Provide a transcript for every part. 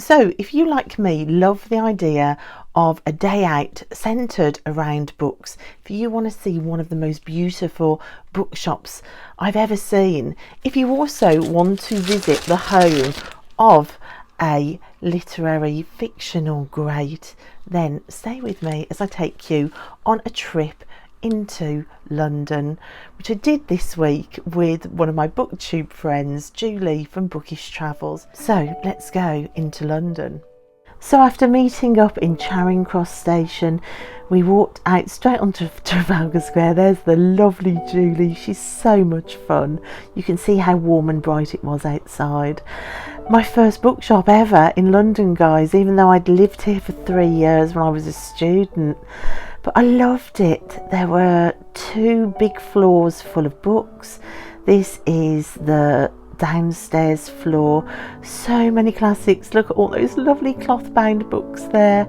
So if you, like me, love the idea of a day out centred around books, if you want to see one of the most beautiful bookshops I've ever seen, if you also want to visit the home of a literary fictional great, then stay with me as I take you on a trip into London, which I did this week with one of my booktube friends, Julie from Bookish Travels. So let's go into London. So after meeting up in Charing Cross station, we walked out straight onto Trafalgar Square. There's the lovely Julie. She's so much fun. You can see how warm and bright it was outside. My first bookshop ever in London, guys, even though I'd lived here for 3 years when I was a student. But I loved it. There were 2 big floors full of books. This is the downstairs floor. So many classics. Look at all those lovely cloth bound books there.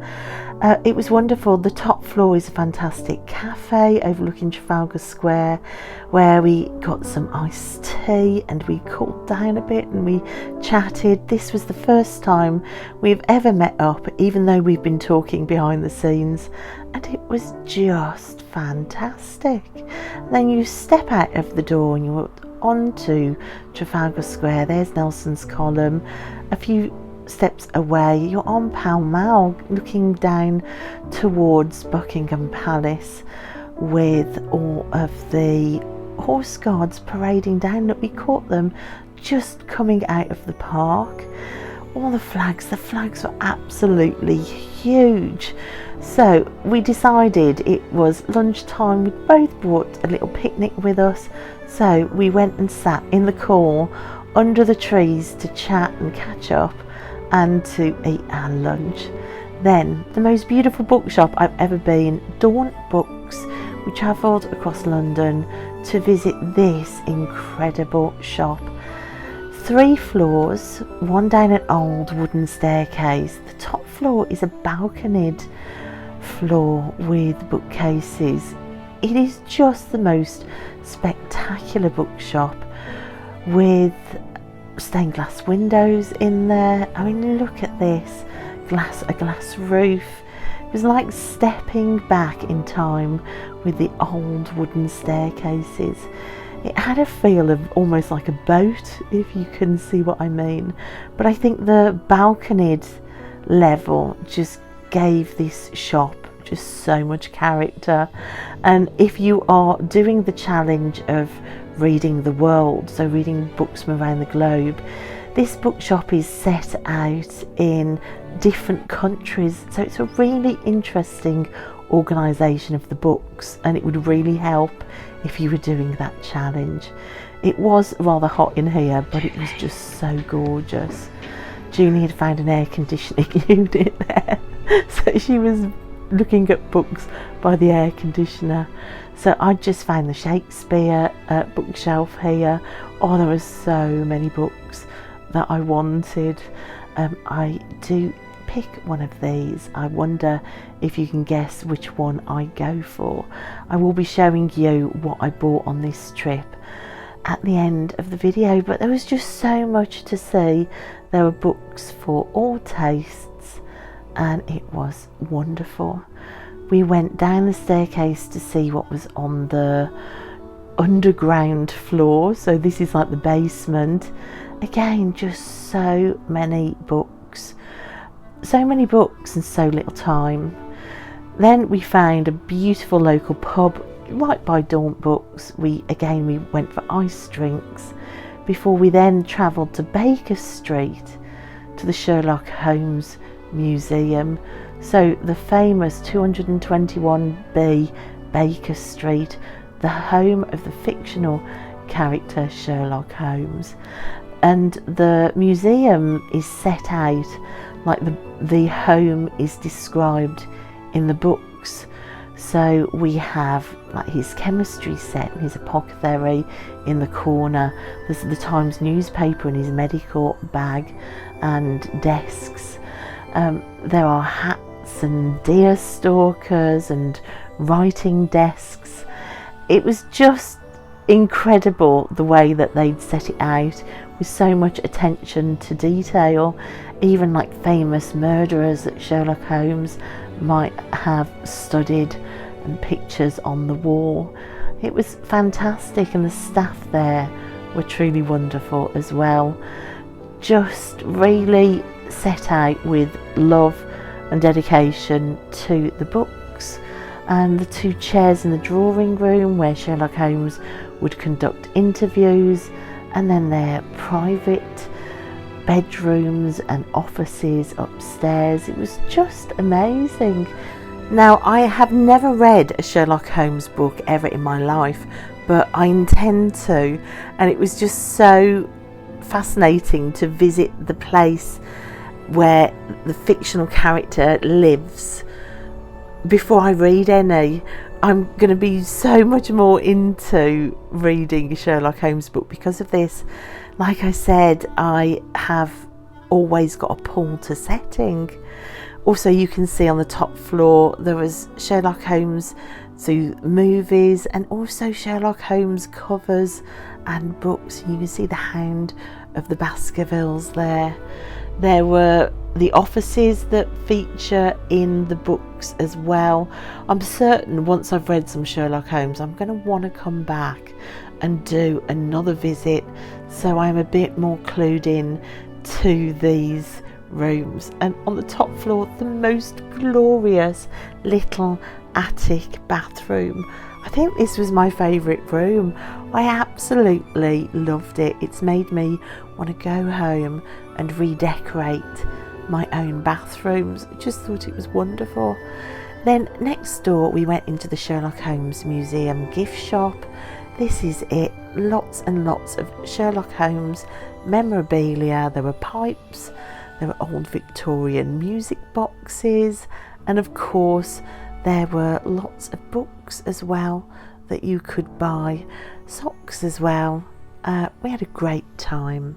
It was wonderful. The top floor is a fantastic cafe overlooking Trafalgar Square, where we got some iced tea and we cooled down a bit and we chatted. This was the first time we've ever met up, even though we've been talking behind the scenes, and it was just fantastic. And then you step out of the door and you're onto Trafalgar Square. There's Nelson's Column. A few steps away you're on Pall Mall, looking down towards Buckingham Palace with all of the horse guards parading down. Look, we caught them just coming out of the park. All the flags were absolutely huge. So we decided it was lunchtime. We both brought a little picnic with us, so we went and sat in the cool under the trees to chat and catch up and to eat our lunch. Then the most beautiful bookshop I've ever been, Daunt Books. We travelled across London to visit this incredible shop. 3 floors, one down an old wooden staircase. The top floor is a balconied floor with bookcases. It is just the most spectacular bookshop with stained glass windows in there. I mean, look at this, a glass roof. It was like stepping back in time with the old wooden staircases. It had a feel of almost like a boat, if you can see what I mean. But I think the balconied level just gave this shop just so much character. And if you are doing the challenge of reading the world, so reading books from around the globe, this bookshop is set out in different countries, so it's a really interesting organisation of the books, and it would really help if you were doing that challenge. It was rather hot in here, but it was just so gorgeous. Julie had found an air conditioning unit there, so she was looking at books by the air conditioner. So I just found the Shakespeare bookshelf here. Oh, there were so many books that I wanted. I do pick one of these. I wonder if you can guess which one I go for. I will be showing you what I bought on this trip at the end of the video, but there was just so much to see. There were books for all tastes and it was wonderful. We went down the staircase to see what was on the underground floor, so this is like the basement. Again, just so many books and so little time. Then we found a beautiful local pub right by Daunt Books. We went for iced drinks before we then travelled to Baker Street to the Sherlock Holmes Museum. So the famous 221B Baker Street, the home of the fictional character Sherlock Holmes. And the museum is set out like the home is described in the books. So we have like his chemistry set and his apothecary in the corner. There's the Times newspaper in his medical bag and desks. There are hats and deer stalkers and writing desks. It was just incredible the way that they'd set it out with so much attention to detail. even like famous murderers that Sherlock Holmes might have studied, and pictures on the wall. It was fantastic, and the staff there were truly wonderful as well. Just really set out with love and dedication to the books, and the two chairs in the drawing room where Sherlock Holmes would conduct interviews, and then their private bedrooms and offices upstairs. It was just amazing. Now, I have never read a Sherlock Holmes book ever in my life, but I intend to, and it was just so fascinating to visit the place where the fictional character lives. Before I read any, I'm going to be so much more into reading a Sherlock Holmes book because of this. Like I said, I have always got a pull to setting. Also, you can see on the top floor there was Sherlock Holmes through movies, and also Sherlock Holmes covers and books. You can see the Hound of the Baskervilles there. There were the offices that feature in the books as well. I'm certain once I've read some Sherlock Holmes, I'm going to want to come back and do another visit, so I'm a bit more clued in to these rooms. And on the top floor, the most glorious little attic bathroom. I think this was my favourite room. I absolutely loved it. It's made me want to go home and redecorate my own bathrooms. I just thought it was wonderful. Then next door we went into the Sherlock Holmes Museum gift shop. This is it, lots and lots of Sherlock Holmes memorabilia. There were pipes, there were old Victorian music boxes, and of course there were lots of books as well that you could buy, socks as well. We had a great time.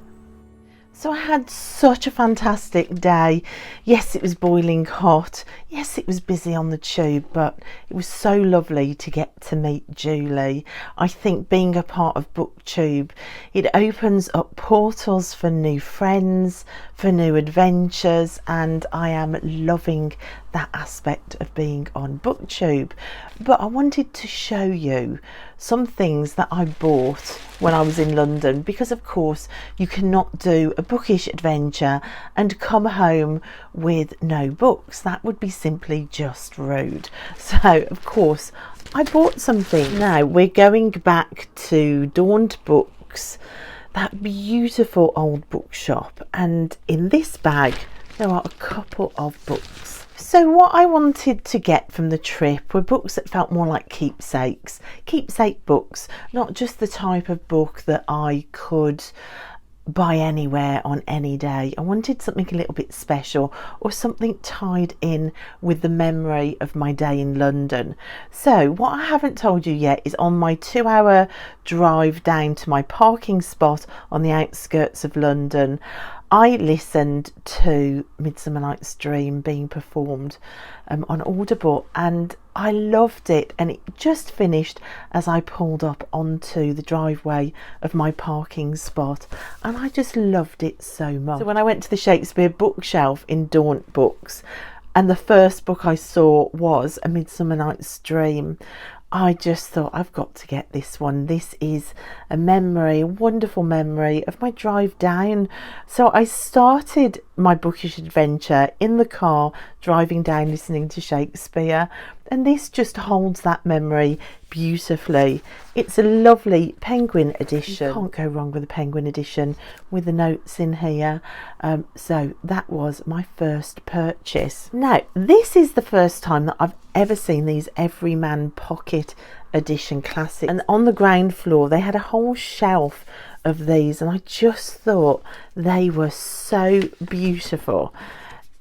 So I had such a fantastic day. Yes, it was boiling hot. Yes, it was busy on the tube, but it was so lovely to get to meet Julie. I think being a part of Booktube, it opens up portals for new friends, for new adventures, and I am loving that aspect of being on Booktube. But I wanted to show you some things that I bought when I was in London, because of course you cannot do a bookish adventure and come home with no books. That would be simply just rude. So of course I bought something. Now we're going back to Daunt Books, that beautiful old bookshop, and in this bag there are a couple of books. So what I wanted to get from the trip were books that felt more like keepsakes, keepsake books, not just the type of book that I could buy anywhere on any day. I wanted something a little bit special, or something tied in with the memory of my day in London. So what I haven't told you yet is on my 2-hour drive down to my parking spot on the outskirts of London, I listened to Midsummer Night's Dream being performed on Audible, and I loved it, and it just finished as I pulled up onto the driveway of my parking spot, and I just loved it so much. So when I went to the Shakespeare bookshelf in Daunt Books, and the first book I saw was A Midsummer Night's Dream, I just thought, I've got to get this one. This is a memory, a wonderful memory of my drive down. So I started my bookish adventure in the car, driving down, listening to Shakespeare. And this just holds that memory beautifully. It's a lovely Penguin edition. You can't go wrong with a Penguin edition with the notes in here. So that was my first purchase. Now, this is the first time that I've ever seen these Everyman Pocket Edition classics. And on the ground floor, they had a whole shelf of these, and I just thought they were so beautiful.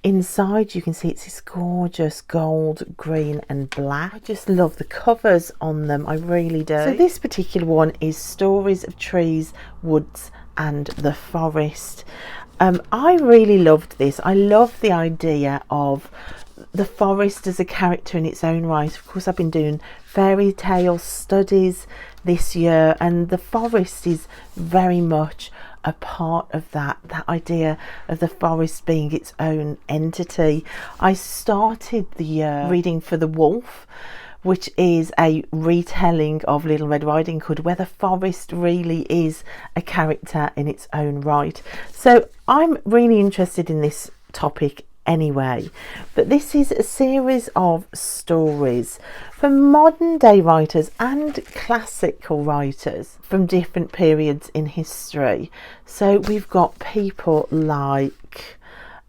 Inside you can see it's this gorgeous gold, green and black. I just love the covers on them, I really do. So this particular one is Stories of Trees, Woods and the Forest. I really loved this. I love the idea of the forest as a character in its own right. Of course, I've been doing fairy tale studies this year, and the forest is very much a part of that idea of the forest being its own entity. I started the year reading For the Wolf, which is a retelling of Little Red Riding Hood, where the forest really is a character in its own right. So I'm really interested in this topic anyway, but this is a series of stories from modern day writers and classical writers from different periods in history. So we've got people like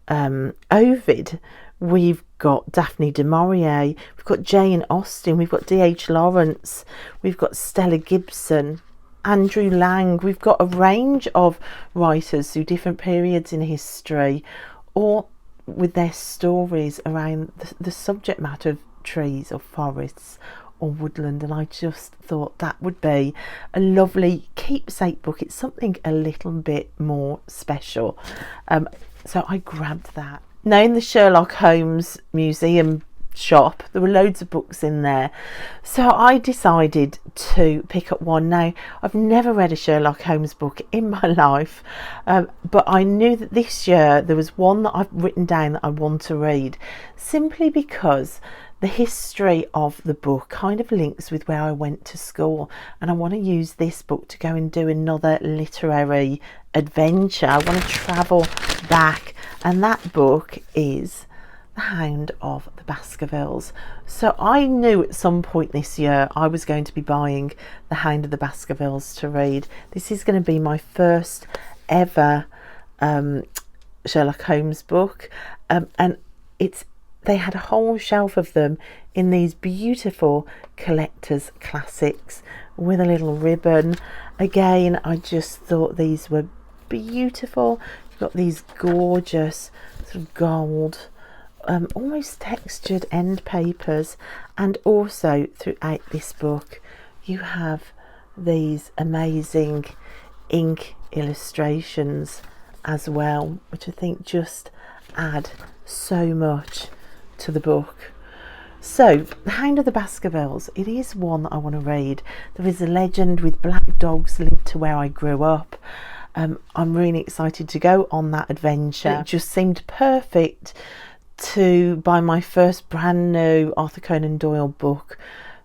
Ovid, we've got Daphne du Maurier, we've got Jane Austen, we've got D.H. Lawrence, we've got Stella Gibson, Andrew Lang. We've got a range of writers through different periods in history, or with their stories around the subject matter of trees or forests or woodland, and I just thought that would be a lovely keepsake book. It's something a little bit more special, so I grabbed that. Now, in the Sherlock Holmes museum shop, there were loads of books in there, so I decided to pick up one. Now, I've never read a Sherlock Holmes book in my life, but I knew that this year there was one that I've written down that I want to read, simply because the history of the book kind of links with where I went to school, and I want to use this book to go and do another literary adventure. I want to travel back, and that book is The Hound of the Baskervilles. So I knew at some point this year I was going to be buying The Hound of the Baskervilles to read. This is going to be my first ever Sherlock Holmes book, and they had a whole shelf of them in these beautiful collector's classics with a little ribbon. Again, I just thought these were beautiful. You've got these gorgeous sort of gold, almost textured end papers, and also throughout this book you have these amazing ink illustrations as well, which I think just add so much to the book. So, The Hound of the Baskervilles, it is one that I want to read. There is a legend with black dogs linked to where I grew up. I'm really excited to go on that adventure. It just seemed perfect to buy my first brand new Arthur Conan Doyle book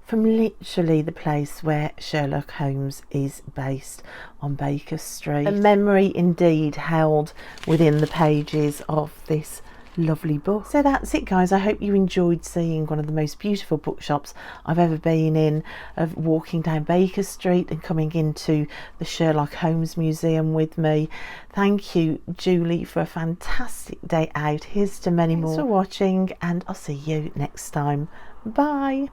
from literally the place where Sherlock Holmes is based, on Baker Street. A memory indeed held within the pages of this lovely book. So that's it, guys. I hope you enjoyed seeing one of the most beautiful bookshops I've ever been in, of walking down Baker Street and coming into the Sherlock Holmes Museum with me. Thank you, Julie, for a fantastic day out. Here's to many more. Thanks for watching, and I'll see you next time. Bye.